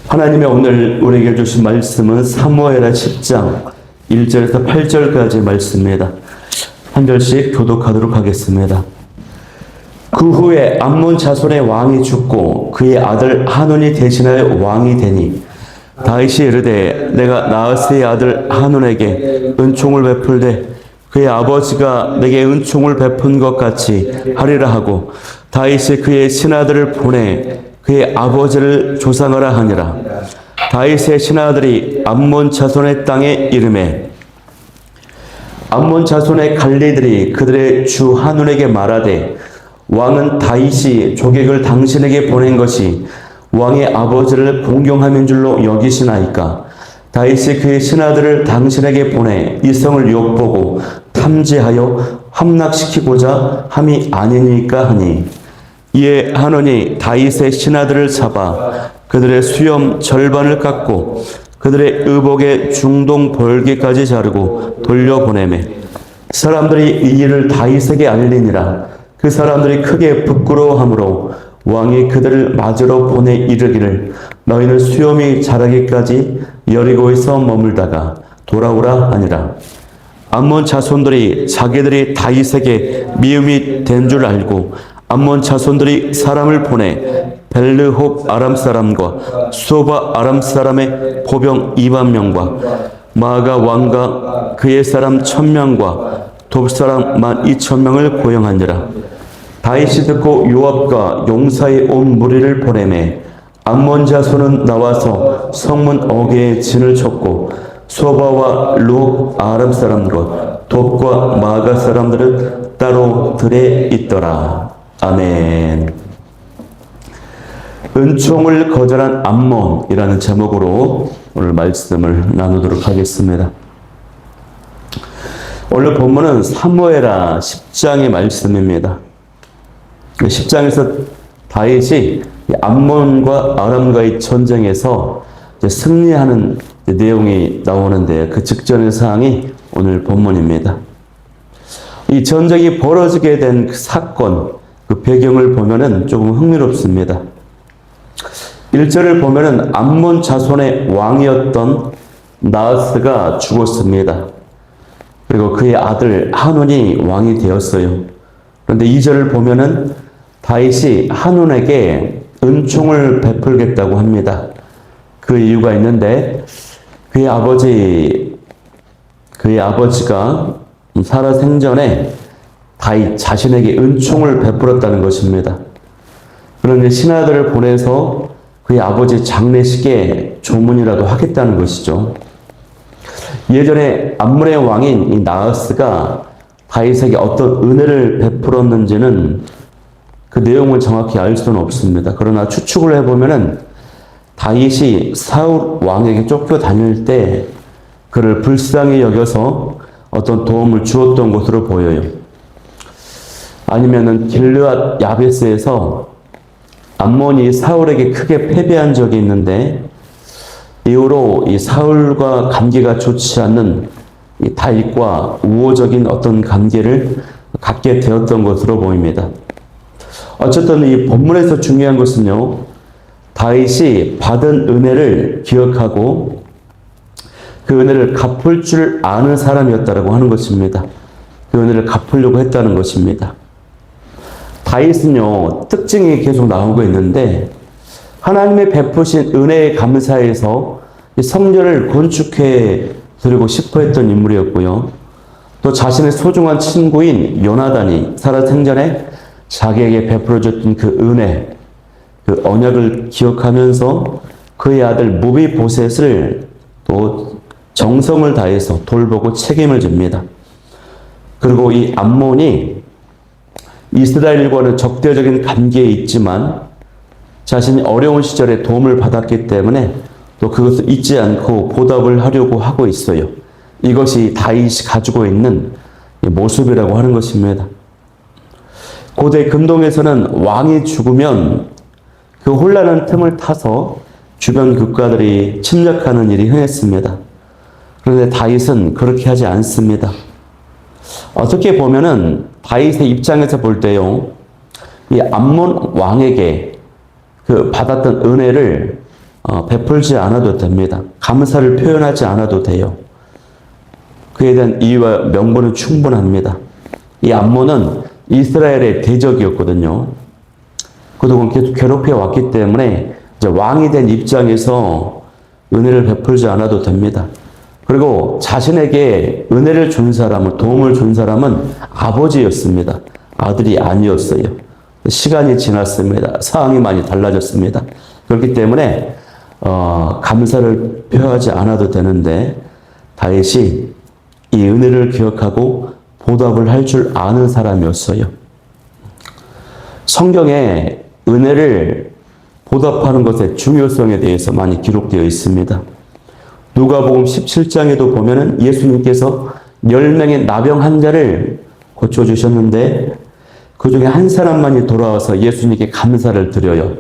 하나님의 오늘 우리에게 주신 말씀은 사무엘하 10장 1절에서 8절까지 말씀입니다. 한 절씩 교독하도록 하겠습니다. 그 후에 암몬 자손의 왕이 죽고 그의 아들 하논이 대신하여 왕이 되니 다윗이 이르되 내가 나하스의 아들 하논에게 은총을 베풀되 그의 아버지가 내게 은총을 베푼 것 같이 하리라 하고 다윗이 그의 신하들을 보내 그의 아버지를 조상하라 하니라. 다윗의 신하들이 암몬 자손의 땅에 이르매 암몬 자손의 관리들이 그들의 주 하논에게 말하되 왕은 다윗이 조객을 당신에게 보낸 것이 왕의 아버지를 공경함인 줄로 여기시나이까. 다윗이 그의 신하들을 당신에게 보내 이 성을 욕보고 탐지하여 함락시키고자 함이 아니니까 하니 이에 하논이 다윗의 신하들을 잡아 그들의 수염 절반을 깎고 그들의 의복의 중동 볼기까지 자르고 돌려보내매 사람들이 이 일을 다윗에게 알리니라. 그 사람들이 크게 부끄러워하므로 왕이 그들을 맞으러 보내 이르기를 너희는 수염이 자라기까지 여리고에서 머물다가 돌아오라 하니라. 암몬 자손들이 자기들이 다윗에게 미움이 된 줄 알고 암몬 자손들이 사람을 보내 벨르홉 아람 사람과 소바 아람 사람의 보병 2만 명과 마아가 왕과 그의 사람 1000명과 돕 사람 12,000명을 고용하니라. 다윗이 듣고 요압과 용사의 온 무리를 보내매 암몬 자손은 나와서 성문 어귀에 진을 쳤고 소바와 룩 아람 사람과 돕과 마아가 사람들은 따로 들에 있더라. 아멘. 은총을 거절한 암몬이라는 제목으로 오늘 말씀을 나누도록 하겠습니다. 오늘 본문은 사무엘하 10장의 말씀입니다. 10장에서 다윗이 암몬과 아람과의 전쟁에서 승리하는 내용이 나오는데 그 직전의 사항이 오늘 본문입니다. 이 전쟁이 벌어지게 된 그 사건, 그 배경을 보면은 조금 흥미롭습니다. 1절을 보면은 암몬 자손의 왕이었던 나하스가 죽었습니다. 그리고 그의 아들 하논이 왕이 되었어요. 그런데 2절을 보면은 다윗이 하논에게 은총을 베풀겠다고 합니다. 그 이유가 있는데 그의 아버지가 살아 생전에 다윗 자신에게 은총을 베풀었다는 것입니다. 그런데 신하들을 보내서 그의 아버지 장례식에 조문이라도 하겠다는 것이죠. 예전에 암몬의 왕인 이 나하스가 다윗에게 어떤 은혜를 베풀었는지는 그 내용을 정확히 알 수는 없습니다. 그러나 추측을 해보면은 다윗이 사울 왕에게 쫓겨 다닐 때 그를 불쌍히 여겨서 어떤 도움을 주었던 것으로 보여요. 아니면은 길르앗 야베스에서 암몬이 사울에게 크게 패배한 적이 있는데 이후로 이 사울과 관계가 좋지 않는 이 다윗과 우호적인 어떤 관계를 갖게 되었던 것으로 보입니다. 어쨌든 이 본문에서 중요한 것은요, 다윗이 받은 은혜를 기억하고 그 은혜를 갚을 줄 아는 사람이었다라고 하는 것입니다. 그 은혜를 갚으려고 했다는 것입니다. 다윗은요, 특징이 계속 나오고 있는데 하나님의 베푸신 은혜에 감사해서 성전을 건축해 드리고 싶어 했던 인물이었고요. 또 자신의 소중한 친구인 요나단이 살아 생전에 자기에게 베풀어줬던 그 은혜, 그 언약을 기억하면서 그의 아들 무비보셋을 또 정성을 다해서 돌보고 책임을 집니다. 그리고 이 암몬이 이스라엘과는 적대적인 관계에 있지만 자신이 어려운 시절에 도움을 받았기 때문에 또 그것을 잊지 않고 보답을 하려고 하고 있어요. 이것이 다윗이 가지고 있는 모습이라고 하는 것입니다. 고대 근동에서는 왕이 죽으면 그 혼란한 틈을 타서 주변 국가들이 침략하는 일이 흔했습니다. 그런데 다윗은 그렇게 하지 않습니다. 어떻게 보면은 다윗의 입장에서 볼 때요, 이 암몬 왕에게 그 받았던 은혜를 베풀지 않아도 됩니다. 감사를 표현하지 않아도 돼요. 그에 대한 이유와 명분은 충분합니다. 이 암몬은 이스라엘의 대적이었거든요. 그동안 계속 괴롭혀 왔기 때문에 이제 왕이 된 입장에서 은혜를 베풀지 않아도 됩니다. 그리고 자신에게 은혜를 준 사람은, 도움을 준 사람은 아버지였습니다. 아들이 아니었어요. 시간이 지났습니다. 상황이 많이 달라졌습니다. 그렇기 때문에 감사를 표하지 않아도 되는데 다윗이 이 은혜를 기억하고 보답을 할 줄 아는 사람이었어요. 성경에 은혜를 보답하는 것의 중요성에 대해서 많이 기록되어 있습니다. 누가복음 17장에도 보면은 예수님께서 10명의 나병 환자를 고쳐주셨는데 그 중에 한 사람만이 돌아와서 예수님께 감사를 드려요.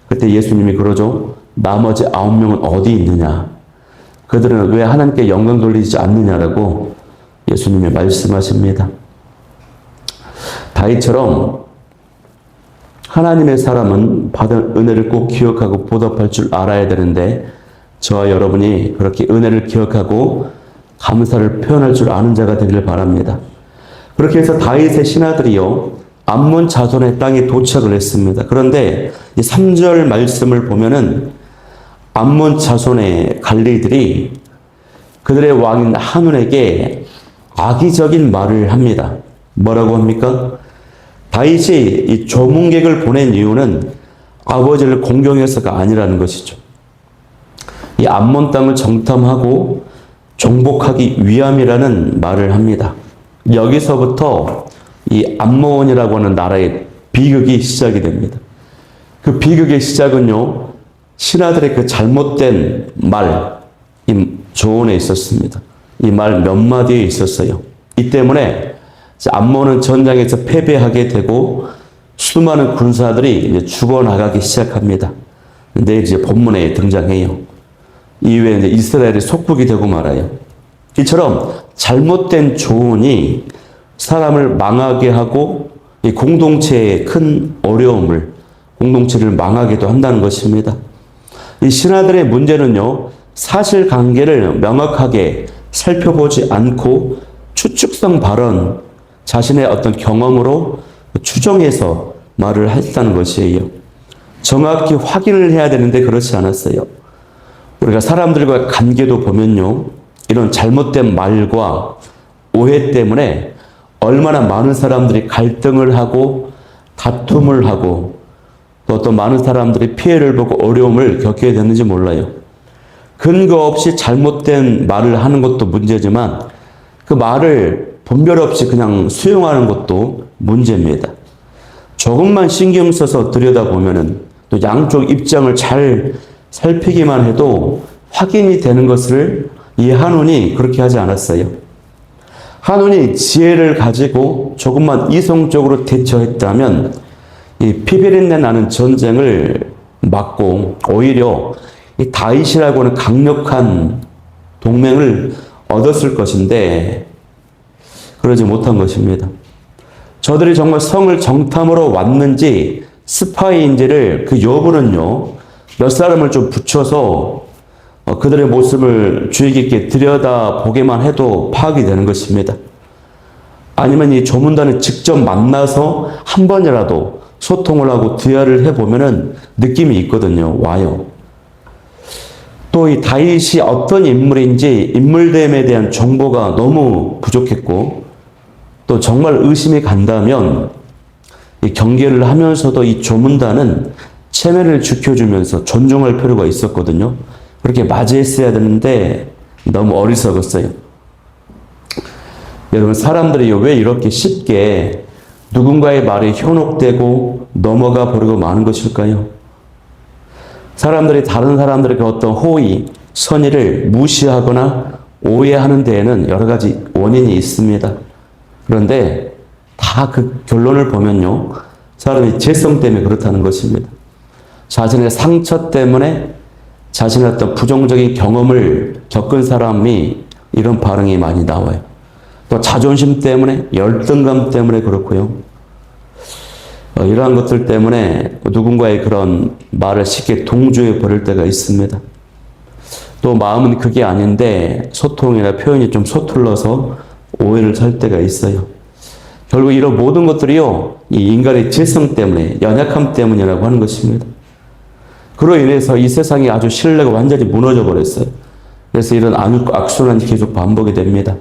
그때 예수님이 그러죠. 나머지 9명은 어디 있느냐? 그들은 왜 하나님께 영광 돌리지 않느냐라고 예수님이 말씀하십니다. 다윗처럼 하나님의 사람은 받은 은혜를 꼭 기억하고 보답할 줄 알아야 되는데 저와 여러분이 그렇게 은혜를 기억하고 감사를 표현할 줄 아는 자가 되기를 바랍니다. 그렇게 해서 다윗의 신하들이요 암몬 자손의 땅에 도착을 했습니다. 그런데 이 3절 말씀을 보면은 암몬 자손의 관리들이 그들의 왕인 한운에게 악의적인 말을 합니다. 뭐라고 합니까? 다윗이 이 조문객을 보낸 이유는 아버지를 공경해서가 아니라는 것이죠. 이 암몬 땅을 정탐하고 정복하기 위함이라는 말을 합니다. 여기서부터 이 암몬이라고 하는 나라의 비극이 시작이 됩니다. 그 비극의 시작은요, 신하들의 그 잘못된 말, 이 조언에 있었습니다. 이 말 몇 마디에 있었어요. 이 때문에 암몬은 전장에서 패배하게 되고 수많은 군사들이 이제 죽어나가기 시작합니다. 내일 이제 본문에 등장해요. 이후에 이제 이스라엘이 속국이 되고 말아요. 이처럼 잘못된 조언이 사람을 망하게 하고 이 공동체에 큰 어려움을, 공동체를 망하게도 한다는 것입니다. 이 신하들의 문제는요, 사실관계를 명확하게 살펴보지 않고 추측성 발언, 자신의 어떤 경험으로 추정해서 말을 했다는 것이에요. 정확히 확인을 해야 되는데 그렇지 않았어요. 우리가 사람들과 관계도 보면요, 이런 잘못된 말과 오해 때문에 얼마나 많은 사람들이 갈등을 하고 다툼을 하고 또 어떤 많은 사람들이 피해를 보고 어려움을 겪게 되는지 몰라요. 근거 없이 잘못된 말을 하는 것도 문제지만 그 말을 분별 없이 그냥 수용하는 것도 문제입니다. 조금만 신경 써서 들여다보면은 또 양쪽 입장을 잘 살피기만 해도 확인이 되는 것을 이 한운이 그렇게 하지 않았어요. 한운이 지혜를 가지고 조금만 이성적으로 대처했다면 이 피비린내 나는 전쟁을 막고 오히려 이 다윗이라고 하는 강력한 동맹을 얻었을 것인데 그러지 못한 것입니다. 저들이 정말 성을 정탐으로 왔는지 스파이인지를 그 여부는요, 몇 사람을 좀 붙여서 그들의 모습을 주의 깊게 들여다보기만 해도 파악이 되는 것입니다. 아니면 이 조문단을 직접 만나서 한 번이라도 소통을 하고 대화를 해보면은 느낌이 있거든요. 와요. 또 이 다윗이 어떤 인물인지 인물됨에 대한 정보가 너무 부족했고 또 정말 의심이 간다면 이 경계를 하면서도 이 조문단은 체면을 지켜주면서 존중할 필요가 있었거든요. 그렇게 맞이했어야 되는데 너무 어리석었어요. 여러분, 사람들이 왜 이렇게 쉽게 누군가의 말에 현혹되고 넘어가 버리고 마는 것일까요? 사람들이 다른 사람들에게 어떤 호의, 선의를 무시하거나 오해하는 데에는 여러 가지 원인이 있습니다. 그런데 다 그 결론을 보면요, 사람이 죄성 때문에 그렇다는 것입니다. 자신의 상처 때문에 자신의 어떤 부정적인 경험을 겪은 사람이 이런 반응이 많이 나와요. 또 자존심 때문에, 열등감 때문에 그렇고요. 이러한 것들 때문에 누군가의 그런 말을 쉽게 동조해 버릴 때가 있습니다. 또 마음은 그게 아닌데 소통이나 표현이 좀 서툴러서 오해를 살 때가 있어요. 결국 이런 모든 것들이요, 이 인간의 죄성 때문에, 연약함 때문이라고 하는 것입니다. 그로 인해서 이 세상이 아주 신뢰가 완전히 무너져 버렸어요. 그래서 이런 악순환이 계속 반복이 됩니다.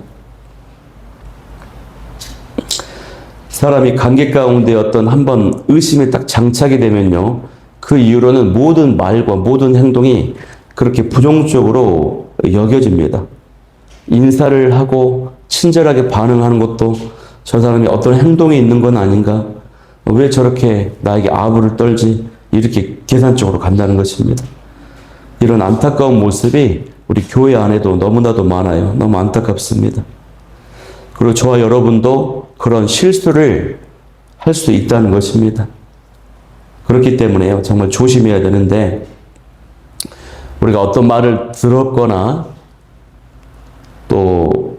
사람이 관계 가운데 어떤 한번 의심이 딱 장착이 되면요, 그 이후로는 모든 말과 모든 행동이 그렇게 부정적으로 여겨집니다. 인사를 하고 친절하게 반응하는 것도 저 사람이 어떤 행동이 있는 건 아닌가? 왜 저렇게 나에게 아부를 떨지? 이렇게 계산적으로 간다는 것입니다. 이런 안타까운 모습이 우리 교회 안에도 너무나도 많아요. 너무 안타깝습니다. 그리고 저와 여러분도 그런 실수를 할 수 있다는 것입니다. 그렇기 때문에요, 정말 조심해야 되는데, 우리가 어떤 말을 들었거나 또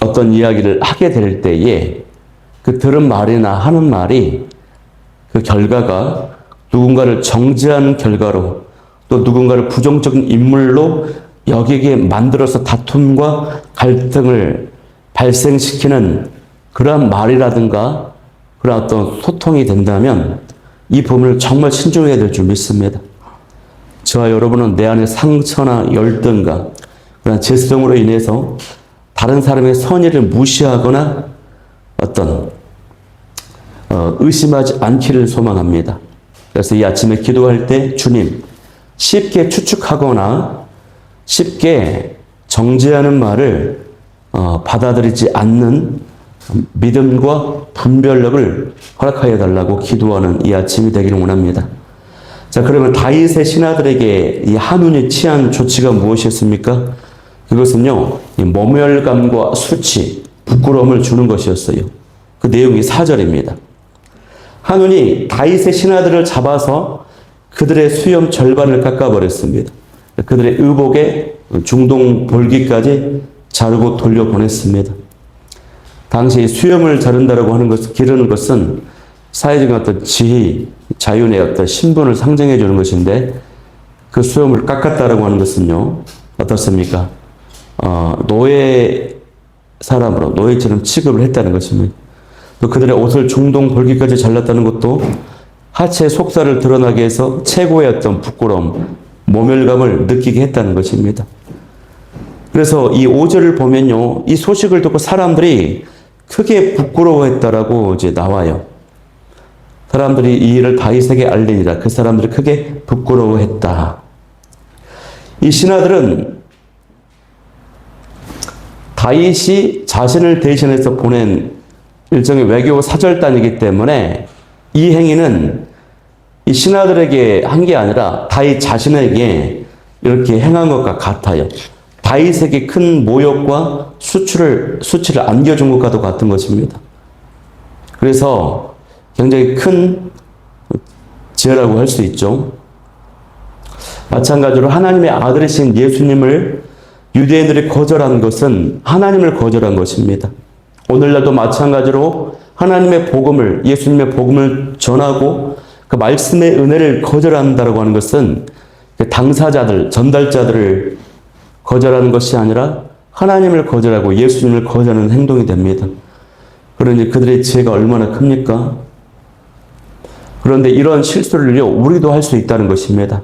어떤 이야기를 하게 될 때에 그 들은 말이나 하는 말이 그 결과가 누군가를 정죄하는 결과로 또 누군가를 부정적인 인물로 여기게 만들어서 다툼과 갈등을 발생시키는 그러한 말이라든가 그런 어떤 소통이 된다면 이 부분을 정말 신중해야 될 줄 믿습니다. 저와 여러분은 내 안에 상처나 열등과 그런 죄성으로 인해서 다른 사람의 선의를 무시하거나 어떤 의심하지 않기를 소망합니다. 그래서 이 아침에 기도할 때 주님, 쉽게 추측하거나 쉽게 정죄하는 말을 받아들이지 않는 믿음과 분별력을 허락하여 달라고 기도하는 이 아침이 되기를 원합니다. 자, 그러면 다윗의 신하들에게 이 한운이 취한 조치가 무엇이었습니까? 그것은요, 이 모멸감과 수치, 부끄러움을 주는 것이었어요. 그 내용이 4절입니다. 한운이 다윗의 신하들을 잡아서 그들의 수염 절반을 깎아버렸습니다. 그들의 의복에 중동 볼기까지 자르고 돌려보냈습니다. 당시 수염을 자른다라고 하는 것은, 기르는 것은 사회적인 어떤 지위, 자윤의 어떤 신분을 상징해 주는 것인데, 그 수염을 깎았다라고 하는 것은요, 어떻습니까? 노예 사람으로, 노예처럼 취급을 했다는 것입니다. 또 그들의 옷을 중동 볼기까지 잘랐다는 것도 하체 속살을 드러나게 해서 최고의 어떤 부끄러움, 모멸감을 느끼게 했다는 것입니다. 그래서 이 5절을 보면요, 이 소식을 듣고 사람들이 크게 부끄러워했다라고 이제 나와요. 사람들이 이 일을 다윗에게 알리니라. 그 사람들이 크게 부끄러워했다. 이 신하들은 다윗이 자신을 대신해서 보낸 일종의 외교 사절단이기 때문에 이 행위는 이 신하들에게 한 게 아니라 다윗 자신에게 이렇게 행한 것과 같아요. 다윗에게 큰 모욕과 수치를 안겨준 것과도 같은 것입니다. 그래서 굉장히 큰 죄라고 할 수 있죠. 마찬가지로 하나님의 아들이신 예수님을 유대인들이 거절한 것은 하나님을 거절한 것입니다. 오늘날도 마찬가지로 하나님의 복음을, 예수님의 복음을 전하고 그 말씀의 은혜를 거절한다고 하는 것은 당사자들, 전달자들을 거절하는 것이 아니라 하나님을 거절하고 예수님을 거절하는 행동이 됩니다. 그러니 그들의 죄가 얼마나 큽니까? 그런데 이런 실수를요, 우리도 할 수 있다는 것입니다.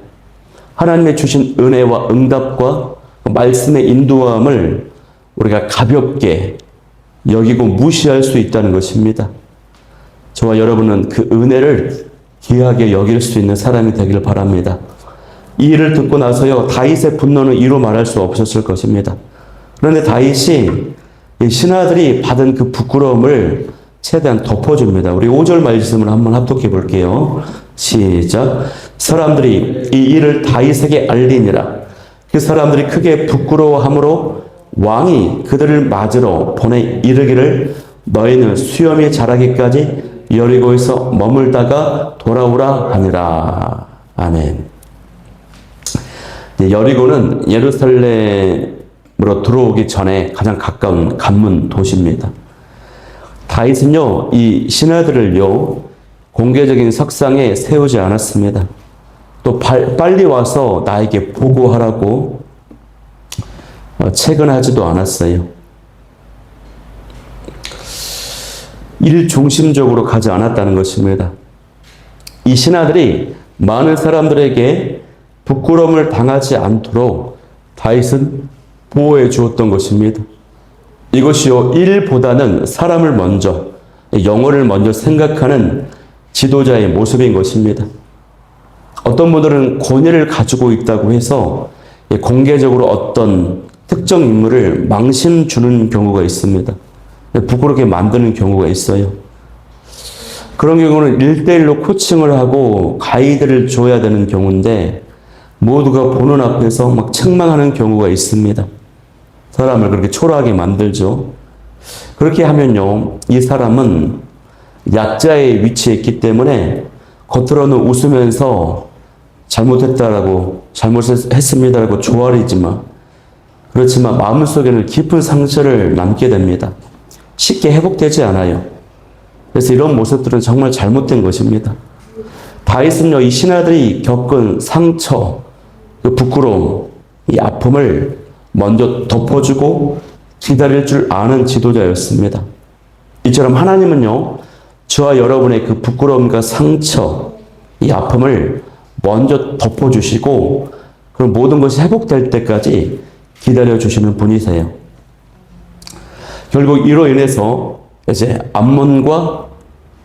하나님의 주신 은혜와 응답과 말씀의 인도함을 우리가 가볍게 여기고 무시할 수 있다는 것입니다. 저와 여러분은 그 은혜를 귀하게 여길 수 있는 사람이 되기를 바랍니다. 이 일을 듣고 나서요, 다윗의 분노는 이루 말할 수 없었을 것입니다. 그런데 다윗이 이 신하들이 받은 그 부끄러움을 최대한 덮어줍니다. 우리 5절 말씀을 한번 합독해 볼게요. 시작. 사람들이 이 일을 다윗에게 알리니라. 그 사람들이 크게 부끄러워함으로 왕이 그들을 맞으러 보내 이르기를 너희는 수염이 자라기까지 여리고에서 머물다가 돌아오라 하니라. 아멘. 여리고는 예루살렘으로 들어오기 전에 가장 가까운 관문 도시입니다. 다윗은요, 이 신하들을요, 공개적인 석상에 세우지 않았습니다. 또 빨리 와서 나에게 보고하라고 채근하지도 않았어요. 일 중심적으로 가지 않았다는 것입니다. 이 신하들이 많은 사람들에게 부끄러움을 당하지 않도록 다윗은 보호해 주었던 것입니다. 이것이요, 일보다는 사람을 먼저, 영혼을 먼저 생각하는 지도자의 모습인 것입니다. 어떤 분들은 권위를 가지고 있다고 해서 공개적으로 어떤 특정 인물을 망신 주는 경우가 있습니다. 부끄럽게 만드는 경우가 있어요. 그런 경우는 1대1로 코칭을 하고 가이드를 줘야 되는 경우인데 모두가 보는 앞에서 막 책망하는 경우가 있습니다. 사람을 그렇게 초라하게 만들죠. 그렇게 하면요, 이 사람은 약자의 위치에 있기 때문에 겉으로는 웃으면서 잘못했습니다라고 조아리지만, 그렇지만 마음속에는 깊은 상처를 남게 됩니다. 쉽게 회복되지 않아요. 그래서 이런 모습들은 정말 잘못된 것입니다. 다윗은요, 이 신하들이 겪은 상처, 그 부끄러움, 이 아픔을 먼저 덮어주고 기다릴 줄 아는 지도자였습니다. 이처럼 하나님은요, 저와 여러분의 그 부끄러움과 상처, 이 아픔을 먼저 덮어주시고, 그럼 모든 것이 회복될 때까지 기다려주시는 분이세요. 결국 이로 인해서 이제 암몬과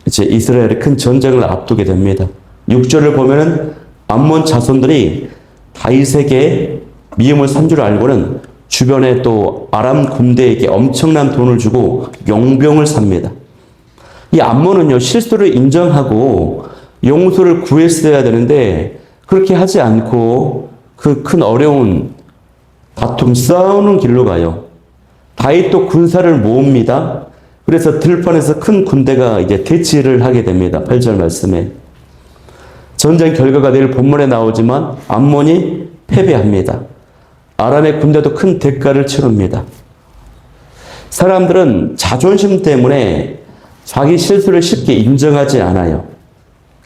이제 이스라엘의 큰 전쟁을 앞두게 됩니다. 6절을 보면은 암몬 자손들이 다윗에게 미움을 산 줄 알고는 주변에 또 아람 군대에게 엄청난 돈을 주고 용병을 삽니다. 이 암몬은요, 실수를 인정하고 용서를 구했어야 되는데 그렇게 하지 않고 그 큰 어려운 다툼, 싸우는 길로 가요. 다윗도 군사를 모읍니다. 그래서 들판에서 큰 군대가 이제 대치를 하게 됩니다. 8절 말씀에. 전쟁 결과가 내일 본문에 나오지만 암몬이 패배합니다. 아람의 군대도 큰 대가를 치릅니다. 사람들은 자존심 때문에 자기 실수를 쉽게 인정하지 않아요.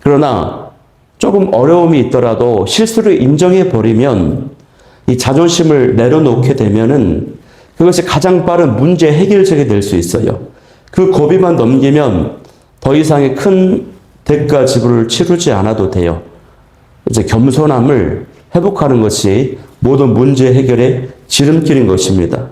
그러나 조금 어려움이 있더라도 실수를 인정해 버리면 이 자존심을 내려놓게 되면은 그것이 가장 빠른 문제 해결책이 될 수 있어요. 그 고비만 넘기면 더 이상의 큰 대가 지불을 치르지 않아도 돼요. 이제 겸손함을 회복하는 것이 모든 문제 해결의 지름길인 것입니다.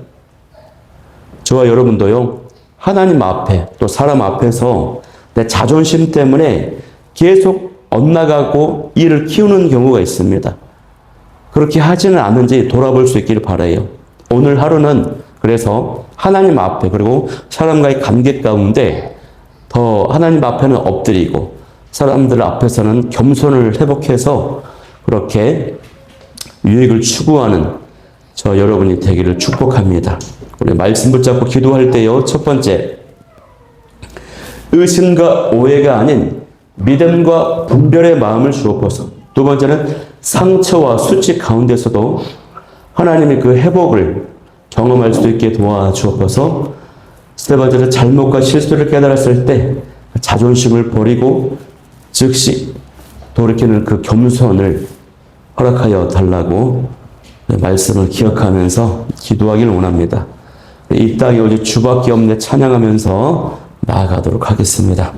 저와 여러분도요, 하나님 앞에 또 사람 앞에서 내 자존심 때문에 계속 엇나가고 일을 키우는 경우가 있습니다. 그렇게 하지는 않는지 돌아볼 수 있기를 바라요. 오늘 하루는 그래서 하나님 앞에 그리고 사람과의 관계 가운데 더 하나님 앞에는 엎드리고 사람들 앞에서는 겸손을 회복해서 그렇게 유익을 추구하는 저 여러분이 되기를 축복합니다. 우리 말씀 붙잡고 기도할 때요, 첫 번째, 의심과 오해가 아닌 믿음과 분별의 마음을 주옵소서. 두 번째는 상처와 수치 가운데서도 하나님의 그 회복을 경험할 수 있게 도와주옵소서. 세 번째는 잘못과 실수를 깨달았을 때 자존심을 버리고 즉시 돌이키는 그 겸손을 허락하여 달라고 말씀을 기억하면서 기도하기를 원합니다. 이 땅에 오직 주밖에 없네 찬양하면서 나아가도록 하겠습니다.